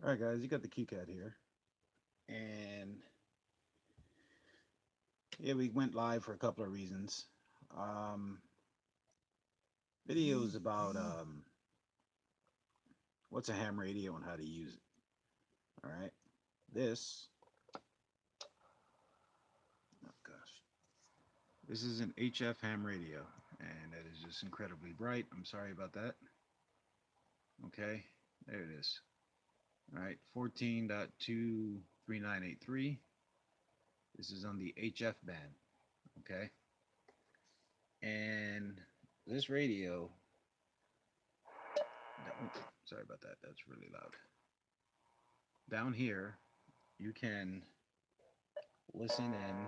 All right, guys, you got the KeyCat here, and yeah, we went live for a couple of reasons. Um, Videos about what's a ham radio and how to use it. All right, this oh gosh, this is an HF ham radio, and that is just incredibly bright. I'm sorry about that. Okay, there it is. All right, 14.23983. This is on the HF band. Okay, and this radio sorry about that. That's really loud. Down here, you can listen in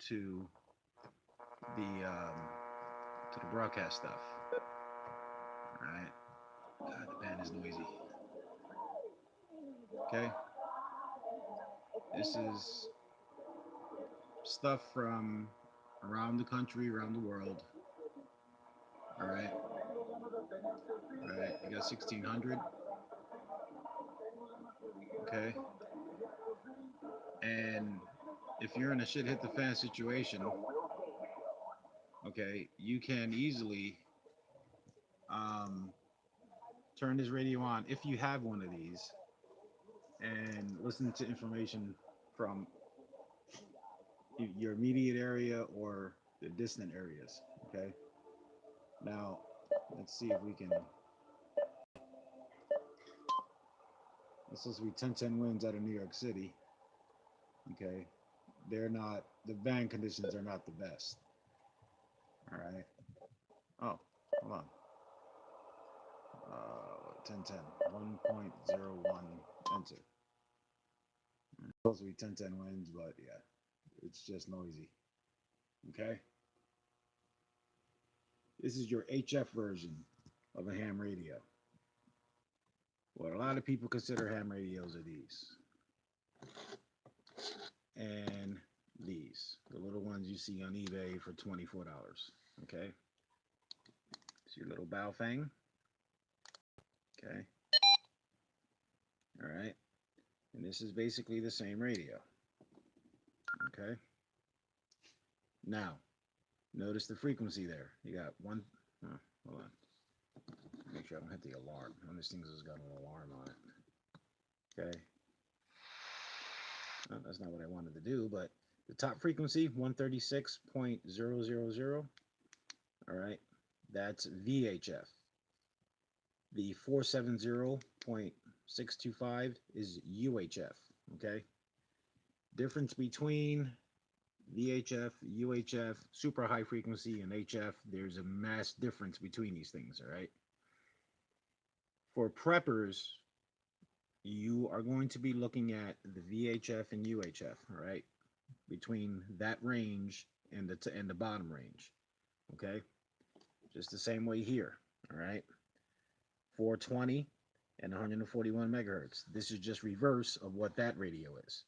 to the broadcast stuff. All right. God, the band is noisy. Okay. This is stuff from around the country, around the world. All right. All right. You got 1600. Okay. And if you're in a shit hit the fan situation, okay, you can easily um, turn this radio on if you have one of these and listen to information from your immediate area or the distant areas. Okay. Now, let's see if we can. It's supposed to be 10-10 winds out of New York City. Okay. They're not, the band conditions are not the best. All right. Oh, hold on. 10-10. 1.01. Enter. It's supposed to be 10-10 winds, but yeah, it's just noisy. Okay. This is your HF version of a ham radio. What a lot of people consider ham radios are these. And these, the little ones you see on eBay for $24. Okay. It's your little Baofeng. Okay. All right. And this is basically the same radio. Okay. Now, notice the frequency there. You got one. Oh, hold on. Make sure I don't hit the alarm. One of these things has got an alarm on it. Okay. Well, that's not what I wanted to do, but the top frequency, 136.000. All right. That's VHF. The 470.625 is UHF. Okay. Difference between VHF, UHF, super high frequency, and HF, there's a mass difference between these things. All right. For preppers, you are going to be looking at the VHF and UHF. All right. Between that range and the bottom range. Okay. Just the same way here. All right. 420 and 141 megahertz. This is just reverse of what that radio is.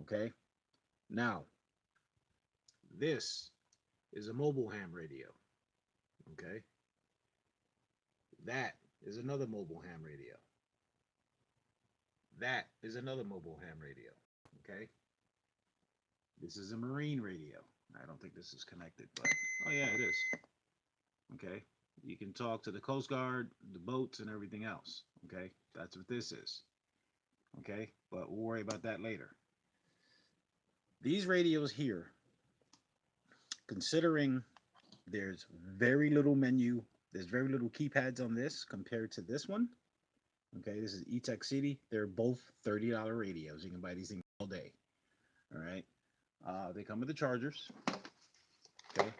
Okay. Now, this is a mobile ham radio. Okay. That is another mobile ham radio. That is another mobile ham radio. Okay. This is a marine radio. I don't think this is connected, but oh yeah, it is. Okay. You can talk to the Coast Guard, the boats, and everything else. Okay. That's what this is. Okay. But we'll worry about that later. These radios here, considering there's very little menu, there's very little keypads on this compared to this one. Okay, this is eTech City. They're both $30 radios. You can buy these things all day. All right. They come with the chargers. Okay.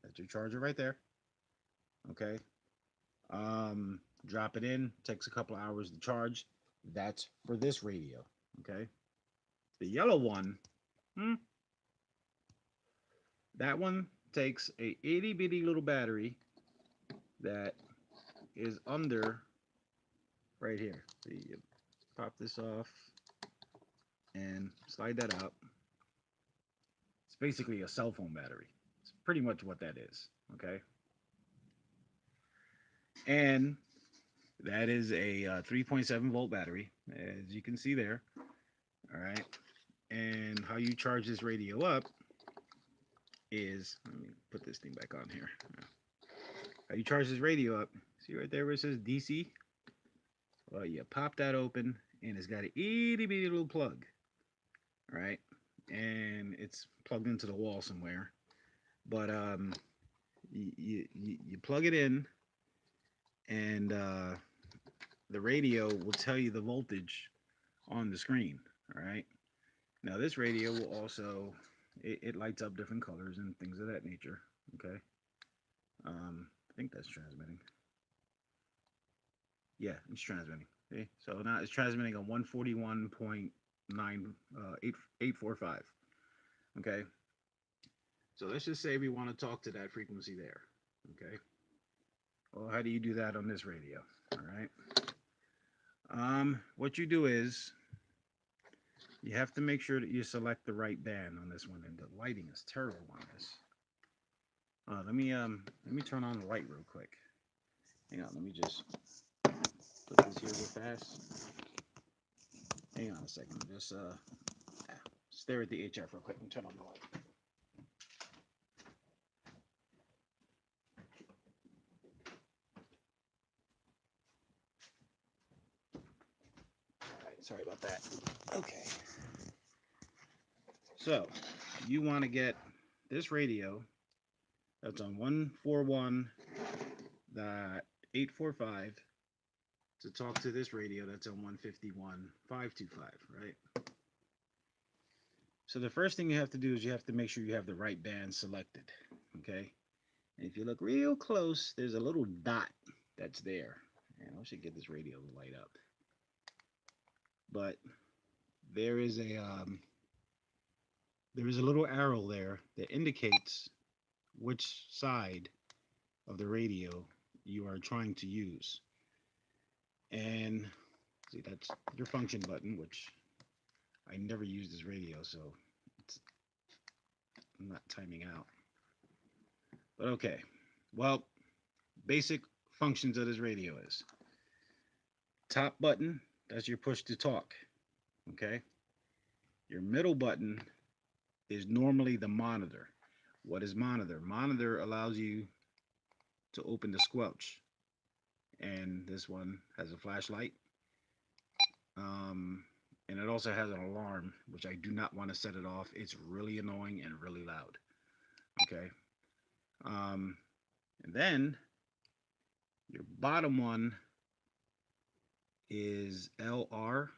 That's your charger right there. Okay. Drop it in. Takes a couple hours to charge. That's for this radio. Okay. The yellow one, that one takes a itty bitty little battery that is under right here. So you pop this off and slide that out. It's basically a cell phone battery. It's pretty much what that is. Okay. And That is a 3.7 volt battery, as you can see there. All right. And how you charge this radio up is, let me put this thing back on here. How you charge this radio up, see right there where it says DC? Well, you pop that open, and it's got an itty bitty little plug, right? And it's plugged into the wall somewhere. But you plug it in, and the radio will tell you the voltage on the screen. All right. Now this radio will also it lights up different colors and things of that nature. Okay. I think that's transmitting. Yeah, it's transmitting. Okay. So now it's transmitting on 141.9 Okay. So let's just say we want to talk to that frequency there. Okay. Well, how do you do that on this radio? All right. What you do is you have to make sure that you select the right band on this one, and the lighting is terrible on this. Let me turn on the light real quick. Hang on, let me just put this here real fast. Hang on a second. Just stare at the HF real quick and turn on the light. All right, sorry about that. Okay. So you want to get this radio that's on 141.845 to talk to this radio that's on 151.525, right? So the first thing you have to do is you have to make sure you have the right band selected, okay? And if you look real close, there's a little dot that's there. And I should get this radio to light up. But there is a little arrow there that indicates which side of the radio you are trying to use. And see, that's your function button, which I never use this radio, so I'm not timing out. But okay, well, basic functions of this radio is top button, that's your push to talk, okay? Your middle button is normally the monitor. What is monitor? Monitor allows you to open the squelch, and this one has a flashlight. And it also has an alarm, which I do not want to set it off. It's really annoying and really loud. Okay. And then your bottom one is LR,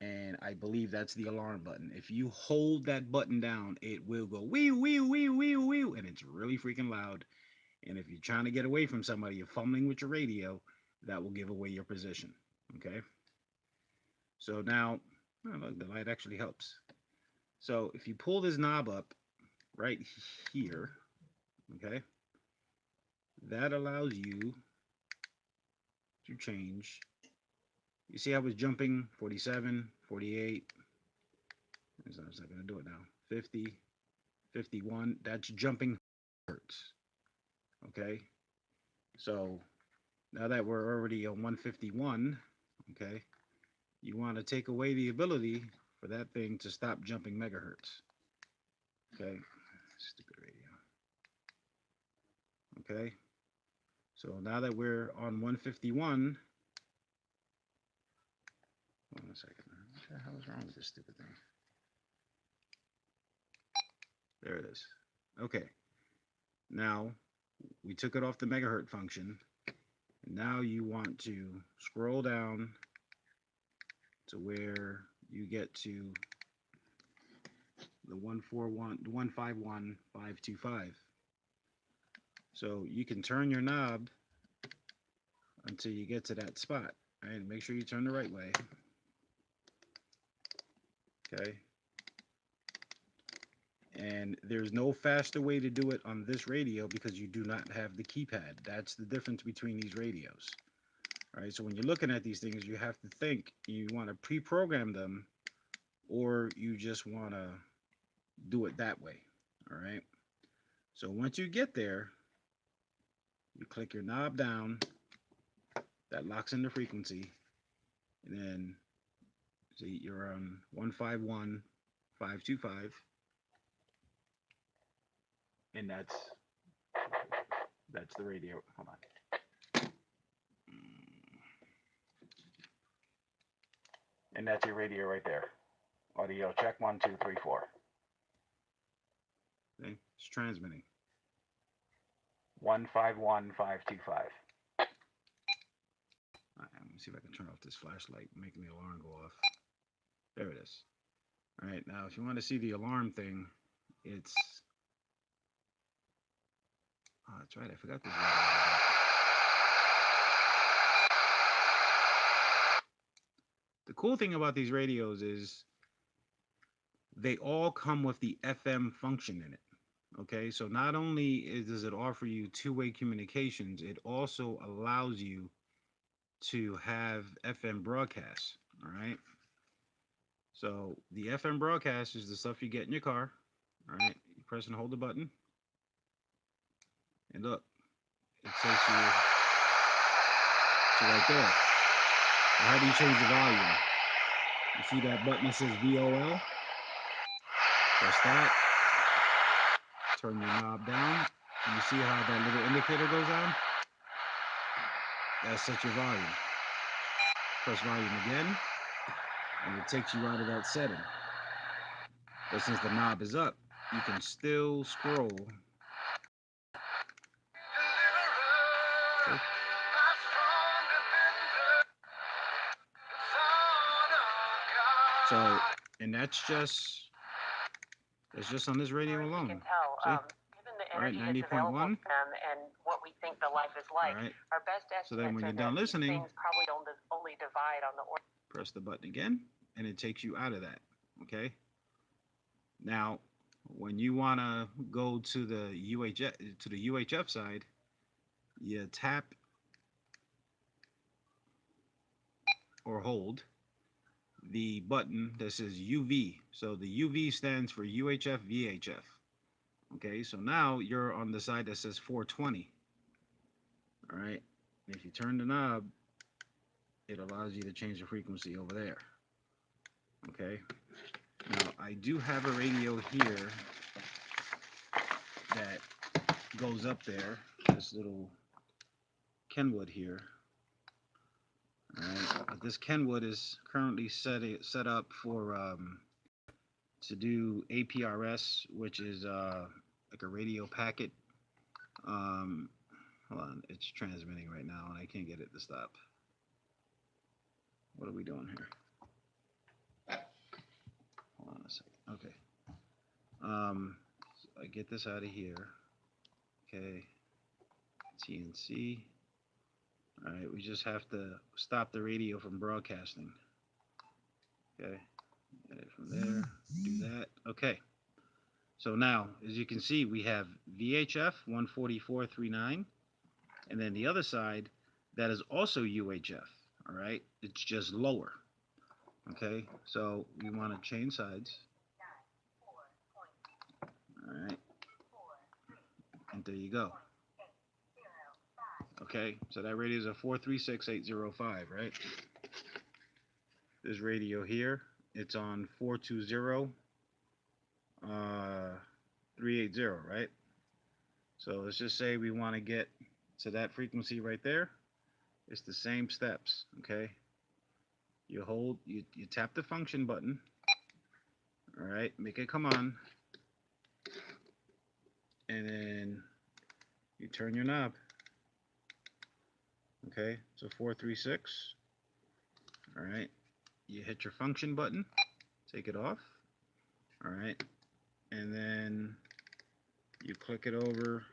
and I believe that's the alarm button. If you hold that button down, it will go wee wee wee wee wee, and it's really freaking loud. And if you're trying to get away from somebody, you're fumbling with your radio, that will give away your position. Okay. So now, oh, look, the light actually helps. So if you pull this knob up right here, okay, that allows you to change. You see how it's jumping 47, 48. It's not going to do it now. 50, 51. That's jumping hertz. Okay. So now that we're already on 151, okay, you want to take away the ability for that thing to stop jumping megahertz. Okay. Stupid radio. Okay. So now that we're on 151, hold on a second. What the hell is wrong with this stupid thing? There it is. Okay. Now we took it off the megahertz function. Now you want to scroll down to where you get to the 151.525. So you can turn your knob until you get to that spot. Right? Make sure you turn the right way. Okay. And there's no faster way to do it on this radio because you do not have the keypad. That's the difference between these radios. All right, so when you're looking at these things, you have to think, you want to pre-program them, or you just want to do it that way. All right. So once you get there, you click your knob down. that locks in the frequency, and then see you're on 151.525, and that's the radio. Hold on. And that's your radio right there. Audio check 1, 2, 3, 4. Okay, it's transmitting. 151.525. Let me see if I can turn off this flashlight, making the alarm go off. There it is. All right, now if you want to see the alarm thing, it's. Oh, that's right. I forgot this. The cool thing about these radios is they all come with the FM function in it. Okay, so not only does it offer you two-way communications, it also allows you to have FM broadcasts. All right. So the FM broadcast is the stuff you get in your car. All right. You press and hold the button. And look, it takes you to right there. So how do you change the volume? You see that button that says VOL? Press that. Turn the knob down. And you see how that little indicator goes on? That sets your volume. Press volume again, and it takes you out of that setting. But since the knob is up, you can still scroll. Okay. So, and that's just on this radio alone. You can tell, given the energy that's available to them and what we think the life is like, our best estimates so then when you're done listening, things probably only divide on the order. Press the button again, and it takes you out of that. Okay. Now, when you want to go to the UHF side, you tap or hold the button that says UV. So the UV stands for UHF VHF. Okay, so now you're on the side that says 420. All right, and if you turn the knob, it allows you to change the frequency over there. Okay, now I do have a radio here that goes up there, this little Kenwood here. All right, but this Kenwood is currently set up for to do APRS, which is like a radio packet. Hold on, it's transmitting right now, and I can't get it to stop. What are we doing here? Hold on a second. Okay. So I get this out of here. Okay. TNC. All right, we just have to stop the radio from broadcasting. Okay. Get it from there. Do that. Okay. So now, as you can see, we have VHF 144.39, and then the other side that is also UHF. All right, it's just lower. Okay, so we want to change sides. All right, and there you go. Okay, so that radio is a 436.805, right? This radio here, it's on 420.380, right? So let's just say we want to get to that frequency right there. It's the same steps, okay? You hold, you tap the function button. All right, make it come on. And then you turn your knob. Okay, so 436. All right, you hit your function button, take it off. All right, and then you click it over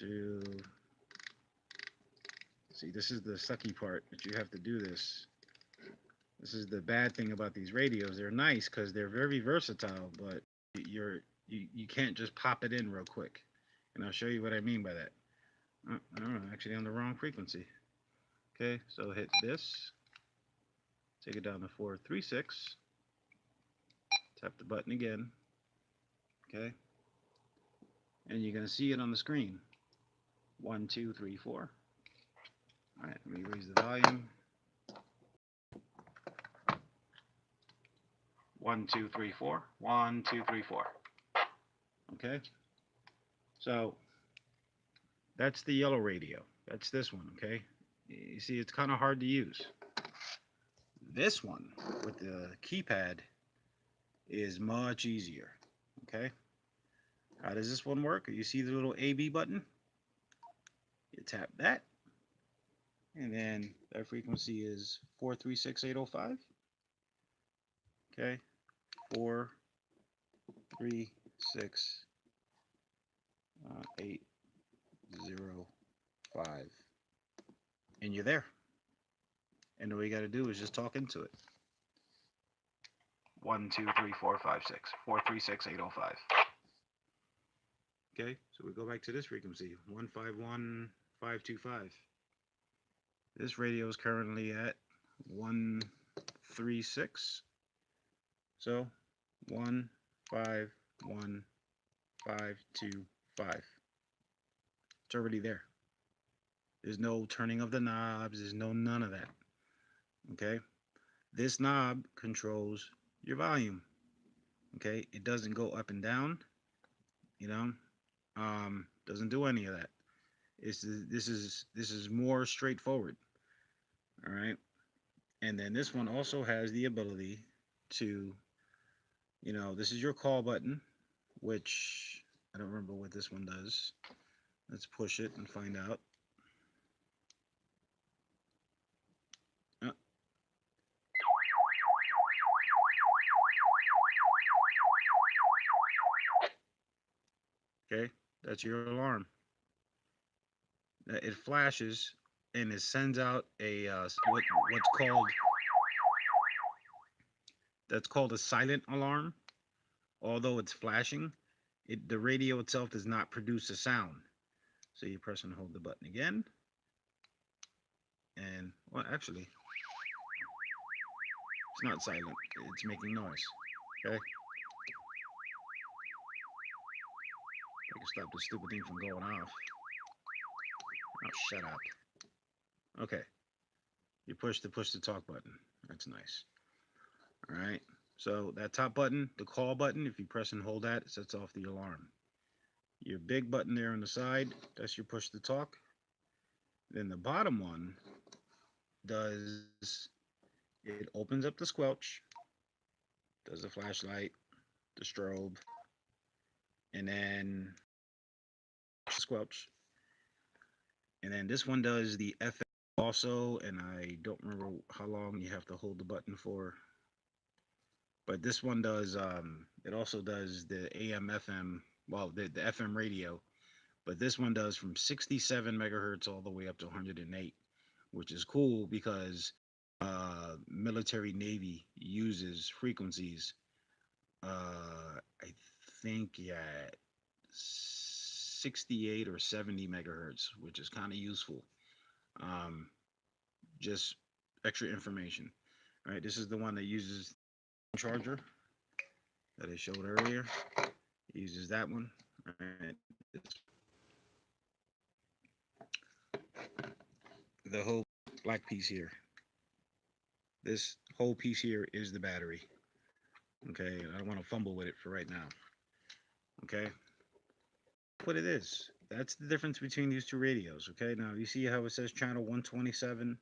to, see, this is the sucky part that you have to do this. This is the bad thing about these radios. They're nice because they're very versatile, but you can't just pop it in real quick. And I'll show you what I mean by that. I don't know, actually on the wrong frequency. Okay, so hit this. Take it down to 436. Tap the button again. Okay. And you're going to see it on the screen. 1, 2, 3, 4. All right, let me raise the volume. 1, 2, 3, 4. 1, 2, 3, 4. Okay. So that's the yellow radio. That's this one. Okay. You see, it's kind of hard to use. This one with the keypad is much easier. Okay. How does this one work? You see the little AB button? You tap that, and then that frequency is 436,805. Okay, 436,805, and you're there. And all you got to do is just talk into it. 1, 2, 3, 4, 5, 6. 436,805. Okay, so we go back to this frequency, 151,525. This radio is currently at 136. So 151,525. It's already there. There's no turning of the knobs. There's none of that. Okay. This knob controls your volume. Okay. It doesn't go up and down. You know, doesn't do any of that. This is more straightforward. All right. And then this one also has the ability to, you know, this is your call button, which I don't remember what this one does. Let's push it and find out. Okay, that's your alarm. It flashes and it sends out a what's called a silent alarm. Although it's flashing, the radio itself does not produce a sound. So you press and hold the button again, and well, actually, it's not silent. It's making noise. Okay. I can stop this stupid thing from going off. Oh, shut up. Okay. You push the talk button. That's nice. All right. So that top button, the call button, if you press and hold that, it sets off the alarm. Your big button there on the side, that's your push to talk. Then the bottom one it opens up the squelch, does the flashlight, the strobe, and then squelch. And then this one does the FM also, and I don't remember how long you have to hold the button for. But this one does, it also does the AM, FM, well, the FM radio. But this one does from 67 megahertz all the way up to 108, which is cool because military Navy uses frequencies, I think, at 68 or 70 megahertz, which is kind of useful. Just extra information. All right, this is the one that uses charger that I showed earlier. It uses that one. All right. The whole black piece here. This whole piece here is the battery. Okay, I don't want to fumble with it for right now. Okay, what it is. That's the difference between these two radios. Okay, now you see how it says channel 127?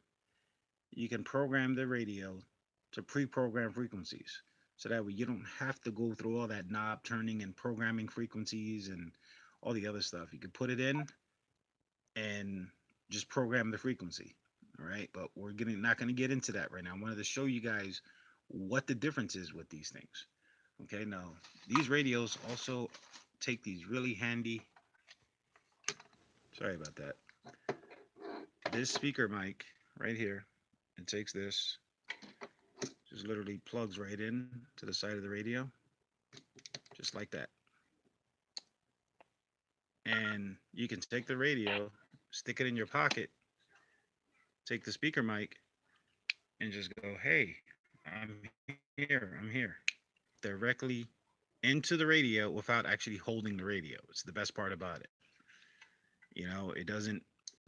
You can program the radio to pre-program frequencies. So that way you don't have to go through all that knob turning and programming frequencies and all the other stuff. You can put it in and just program the frequency. All right, but we're not going to get into that right now. I wanted to show you guys what the difference is with these things. Okay, now these radios also take these really handy. Sorry about that. This speaker mic right here, it takes this, just literally plugs right in to the side of the radio, just like that. And you can take the radio, stick it in your pocket, take the speaker mic, and just go, hey, I'm here. Directly into the radio without actually holding the radio. It's the best part about it. You know, it doesn't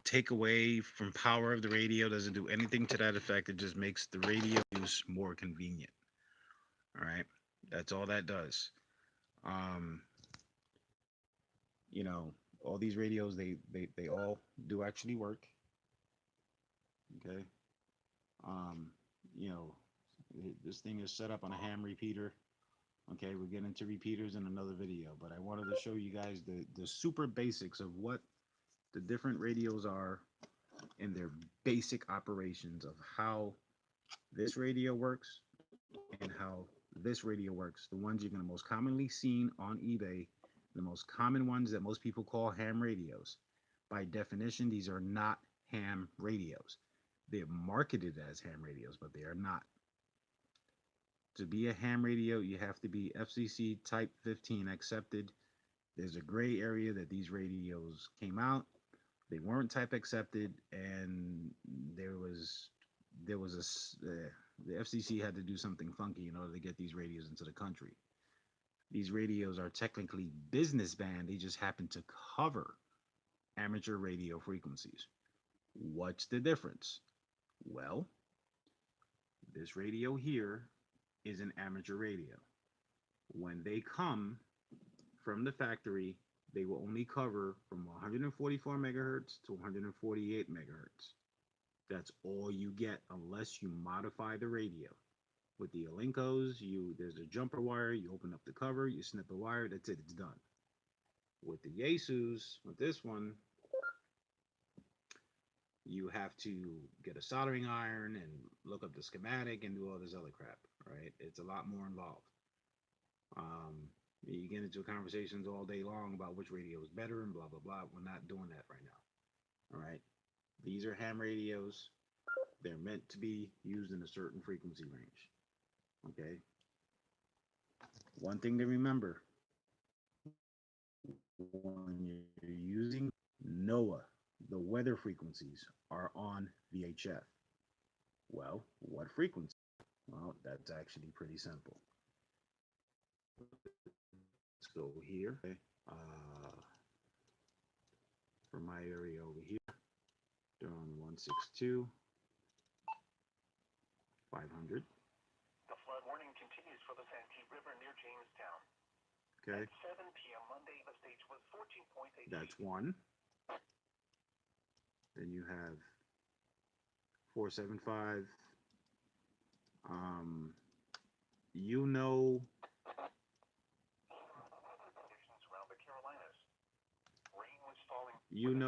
take away from power of the radio, doesn't do anything to that effect. It just makes the radio use more convenient. All right, that's all that does. Um, you know, all these radios, they all do actually work. Okay. Um, you know, this thing is set up on a ham repeater. Okay, we'll get into repeaters in another video, but I wanted to show you guys the super basics of what the different radios are in their basic operations of how this radio works and how this radio works. The ones you're going to most commonly seen on eBay, the most common ones that most people call ham radios. By definition, these are not ham radios. They're marketed as ham radios, but they are not. To be a ham radio, you have to be FCC Type 15 accepted. There's a gray area that these radios came out. They weren't type accepted, and there was the FCC had to do something funky in order to get these radios into the country. These radios are technically business band. They just happen to cover amateur radio frequencies. What's the difference? Well, this radio here is an amateur radio. When they come from the factory, they will only cover from 144 megahertz to 148 megahertz. That's all you get unless you modify the radio. With the Alincos, there's a jumper wire, you open up the cover, you snip the wire, that's it, it's done. With the Yaesus, with this one, you have to get a soldering iron and look up the schematic and do all this other crap, right? It's a lot more involved. You get into conversations all day long about which radio is better and blah, blah, blah. We're not doing that right now, all right? These are ham radios. They're meant to be used in a certain frequency range, okay? One thing to remember, when you're using NOAA, the weather frequencies are on VHF. Well, what frequency? Well, that's actually pretty simple. Let's go here. For my area over here, they're on 162, 500. The flood warning continues for the Santee River near Jamestown. Okay. At 7 p.m. Monday, the stage was 14.8. That's one. Then you have 475. You know. Conditions around the Carolinas. Rain was falling. You know.